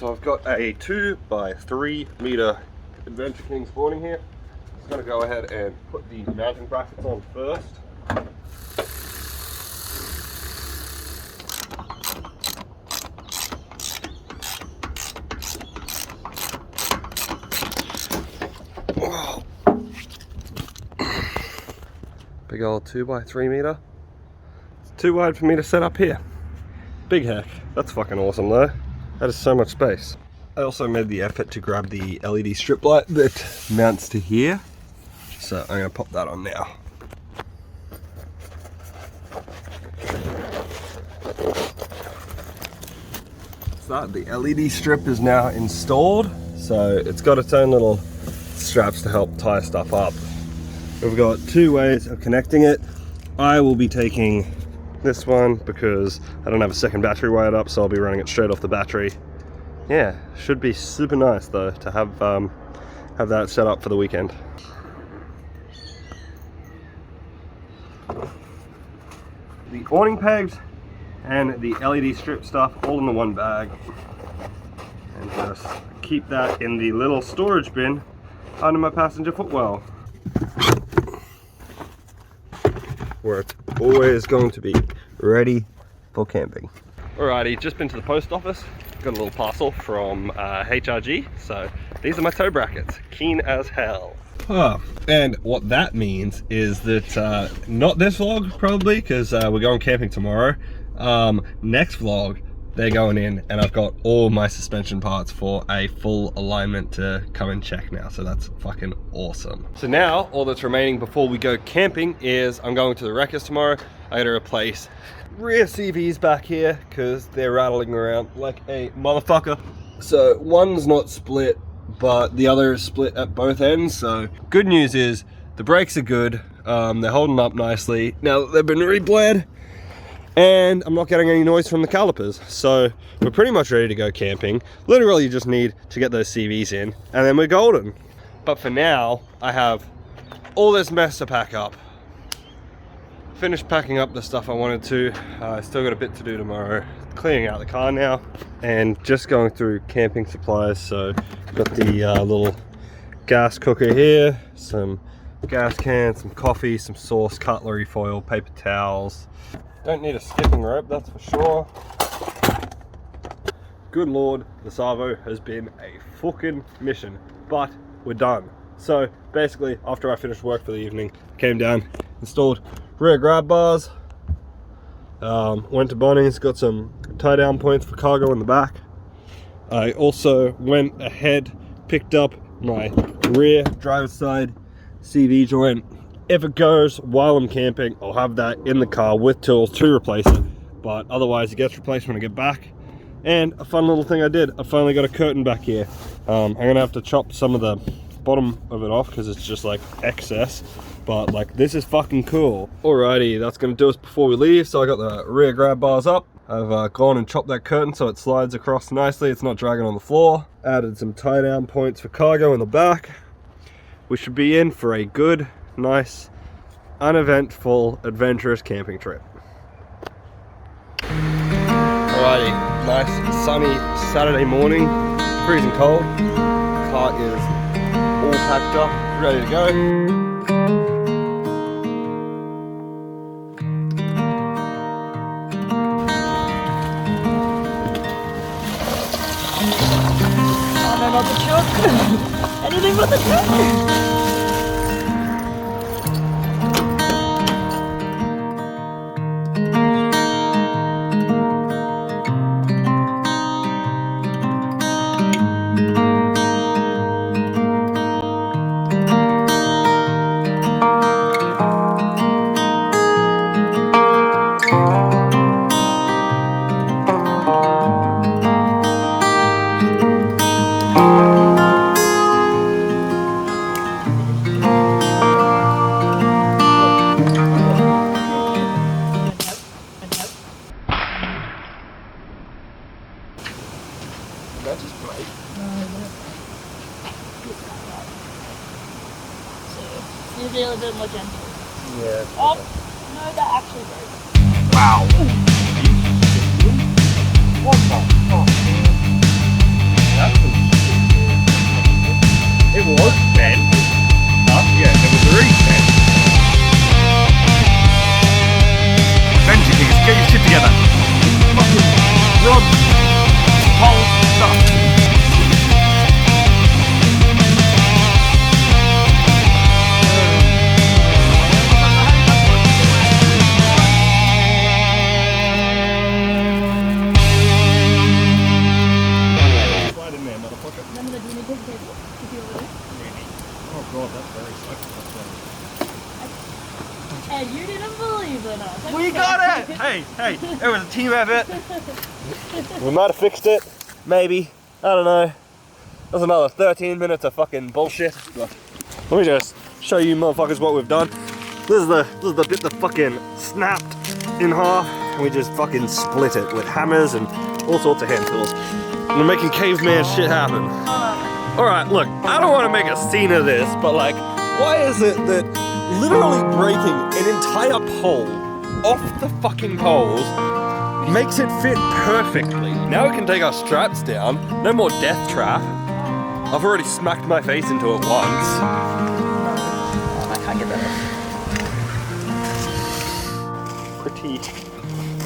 so I've got a 2 by 3 meter Adventure King spawning here. Just gonna go ahead and put the mounting brackets on first. Wow. Big old 2 by 3 meter. It's too wide for me to set up here. Big heck. That's fucking awesome though. That is so much space. I also made the effort to grab the LED strip light that mounts to here. So I'm gonna pop that on now. So the LED strip is now installed. So it's got its own little straps to help tie stuff up. We've got 2 ways of connecting it. I will be taking this one because I don't have a second battery wired up, so I'll be running it straight off the battery. Yeah, should be super nice though to have that set up for the weekend. The awning pegs and the LED strip stuff all in the one bag, and just keep that in the little storage bin under my passenger footwell, where it's always going to be ready for camping. Alrighty, just been to the post office, got a little parcel from HRG, so these are my toe brackets, keen as hell. And what that means is that, not this vlog probably, because we're going camping tomorrow. Next vlog, they're going in and I've got all my suspension parts for a full alignment to come and check now, so that's fucking awesome. So now all that's remaining before we go camping is I'm going to the wreckers tomorrow. I gotta replace rear CVs back here because they're rattling around like a motherfucker. So one's not split, but the other is split at both ends. So good news is the brakes are good. They're holding up nicely now that they've been rebled, and I'm not getting any noise from the calipers. So we're pretty much ready to go camping. Literally just need to get those CVs in and then we're golden. But for now, I have all this mess to pack up. Finished packing up the stuff I wanted to. Still got a bit to do tomorrow. Cleaning out the car now and just going through camping supplies. So got the little gas cooker here, some gas cans, some coffee, some sauce, cutlery, foil, paper towels. Don't need a skipping rope, that's for sure. Good lord, the Savo has been a fucking mission, but we're done. So basically, after I finished work for the evening, came down, installed rear grab bars, went to Bunnings, got some tie down points for cargo in the back. I also went ahead, picked up my rear driver's side CV joint. If it goes while I'm camping, I'll have that in the car with tools to replace it, but otherwise it gets replaced when I get back. And a fun little thing I did, I finally got a curtain back here. I'm gonna have to chop some of the bottom of it off because it's just like excess, but like this is fucking cool. Alrighty, that's gonna do us before we leave. So I got the rear grab bars up. I've gone and chopped that curtain so it slides across nicely, it's not dragging on the floor. Added some tie down points for cargo in the back. We should be in for a good, nice, uneventful, adventurous camping trip. Alrighty, nice sunny Saturday morning, freezing cold. Car is all packed up, ready to go. Not the truck. Anything but the truck. That just break. So, you'll be a little bit more gentle. Yeah. Oh, no, that actually broke. Wow. What the fuck, man? It was 10. Yeah, it was already 10. Benji, get your shit together. Fucking rod, pole, stuff. Oh god, that's very psycho. And you didn't believe in us. We got it! Hey, it was a team effort. We might have fixed it, maybe. I don't know. That's another 13 minutes of fucking bullshit. Let me just show you motherfuckers what we've done. This is the bit that fucking snapped in half, and we just fucking split it with hammers and all sorts of hand tools. We're making caveman shit happen. Alright, look, I don't want to make a scene of this, but like, why is it that literally breaking an entire pole off the fucking poles makes it fit perfectly? Now we can take our straps down, no more death trap. I've already smacked my face into it once. I can't get that off.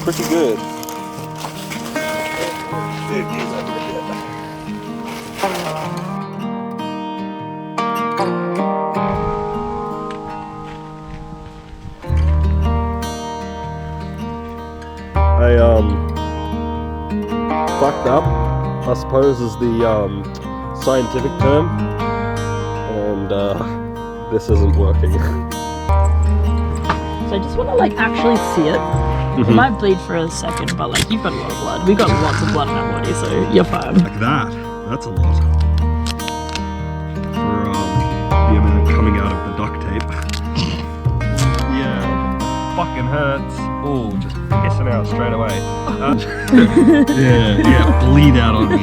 Pretty good. Fucked up, I suppose is the scientific term, and this isn't working. So I just want to like actually see it. It might bleed for a second, but like you've got a lot of blood. We've got lots of blood in our body, so you're fine. Like that, that's a lot. For the amount coming out of the duct tape. Yeah, fucking hurts. Oh, just pissing out straight away. Yeah, bleed out on me.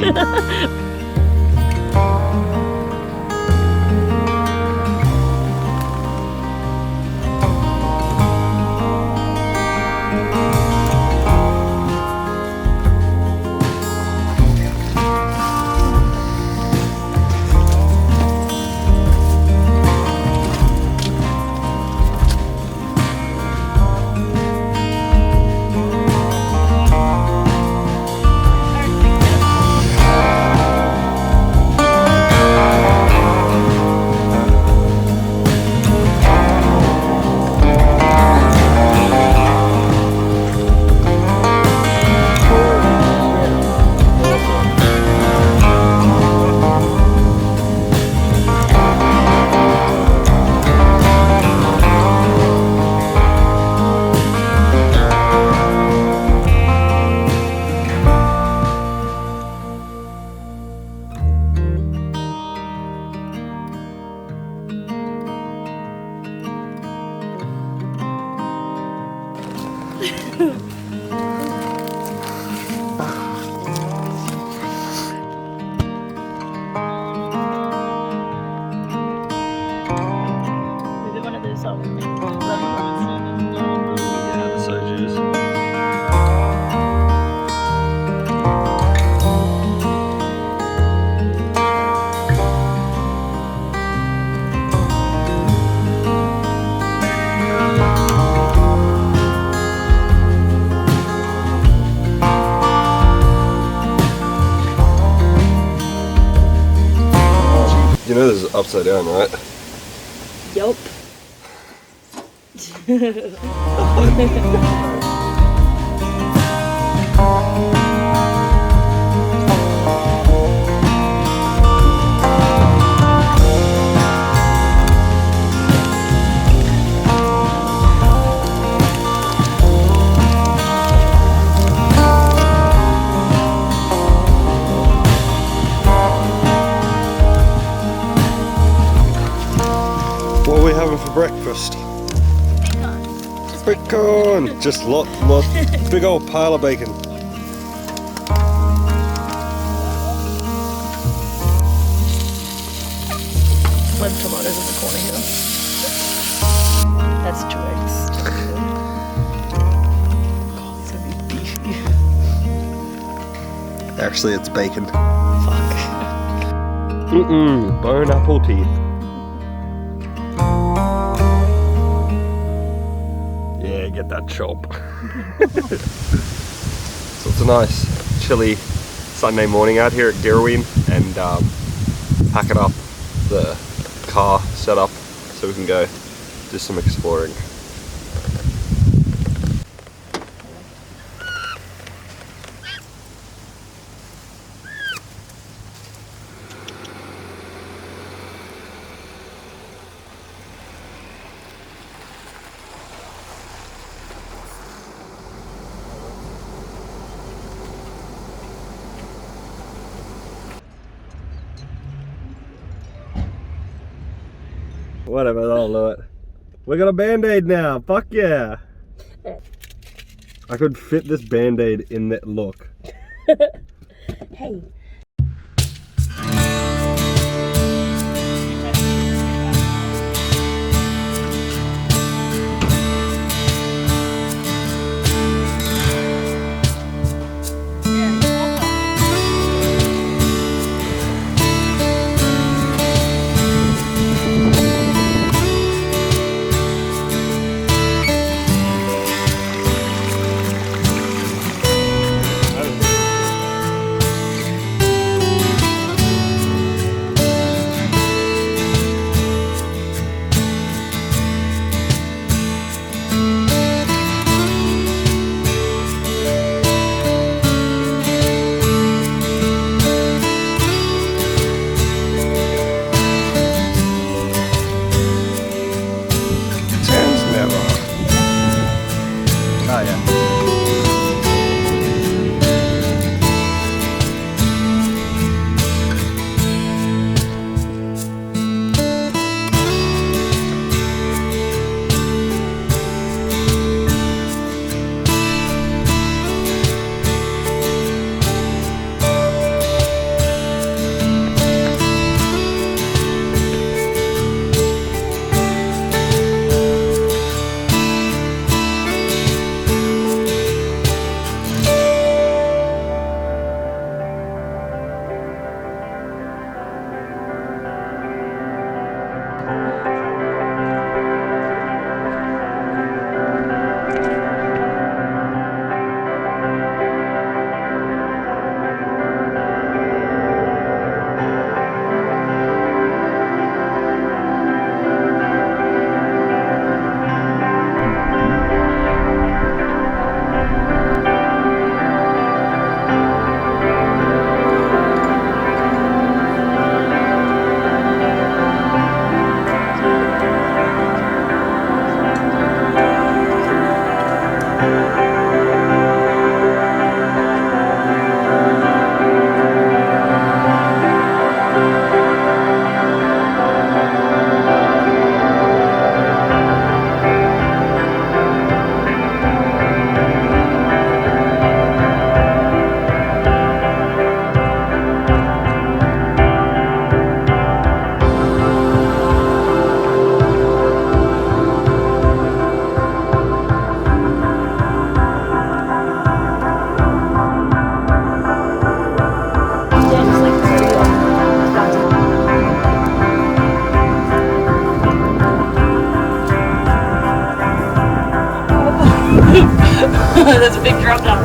You know this is upside down, right? Yup. What are we having for breakfast? Bacon! Just lot, big old pile of bacon. One tomatoes in the corner here. That's 2 eggs. God, it's gonna be beefy. Actually, it's bacon. Fuck. Bone apple teeth. Yeah, get that chop. So it's a nice chilly Sunday morning out here at Girraween, and packing up the car set up so we can go do some exploring. Whatever, I'll do it. We got a band-aid now, fuck yeah! I could fit this band-aid in that look. Hey. There's a big drop down.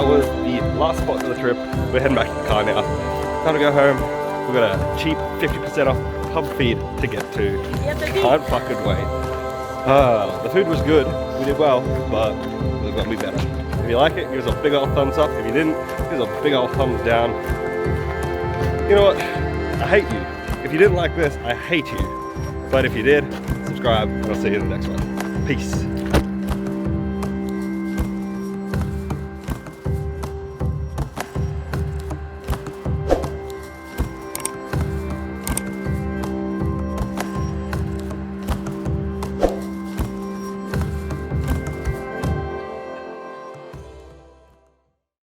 was the last spot of the trip. We're heading back to the car now. Time to go home. We've got a cheap 50% off pub feed to get to. Can't fucking wait. The food was good. We did well, but there's gonna be better. If you like it, give us a big old thumbs up. If you didn't, give us a big old thumbs down. You know what? I hate you. If you didn't like this, I hate you. But if you did, subscribe, and I'll see you in the next one. Peace.